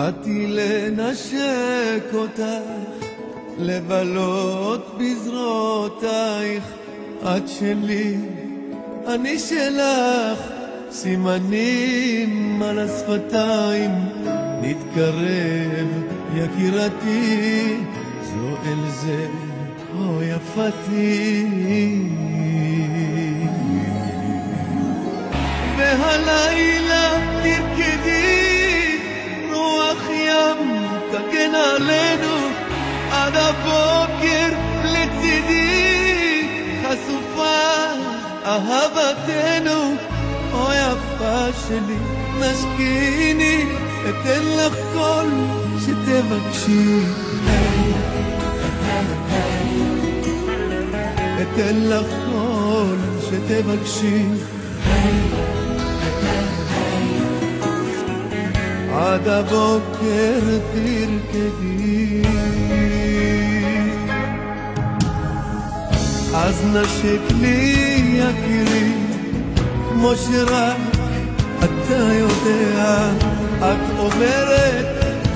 באתי לנשק אותך, לבלות בזרועותייך, את שלי, אני שלך, סימנים על השפתיים, נתקרב יקירתי, זו אל זה, או יפתי. והלילה תרקדי, רוח ים תגן עלינו, עד הבוקר לצידי, חשופה אהבתנו, או יפה שלי, נשקיני, אתן לך כל שתבקשי, אתן לך כל שתבקשי, עד הבוקר תרקדי. אז נשק לי יקירי, כמו שרק אתה יודע, את אומרת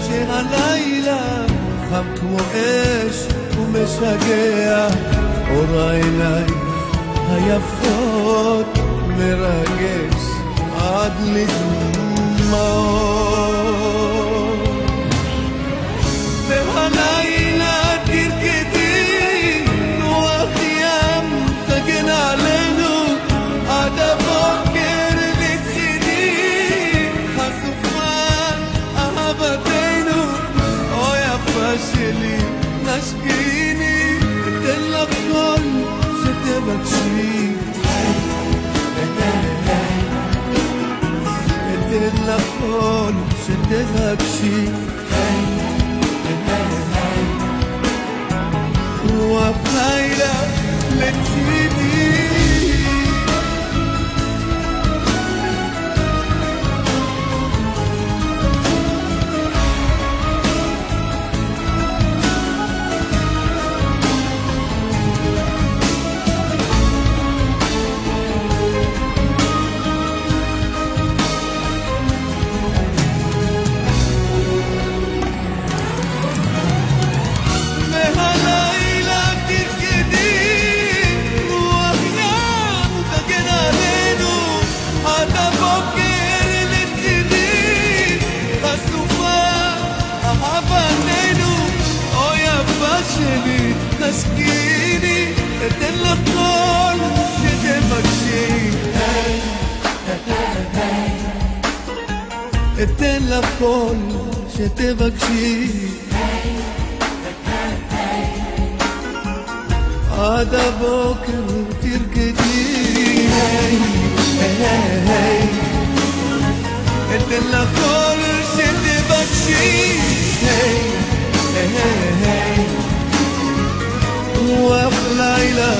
שהלילה חם כמו אש ומשגע, אור העיניים היפות מרגש עד לדמעות. והלילה תרקדי, רוח ים תגן עלינו, עד הבוקר לצידי, חשופה אהבתנו, או יפה שלי, נשקיני, אתן לך כל שתבקשי, אתן לך כל שתבקשי, רוח לילה לצידי. נשקיני, אתן לך כל שתבקשי, אתן לך כל שתבקשי, עד הבוקר תרקדי, אתן לך כל שתבקשי, רוח לילה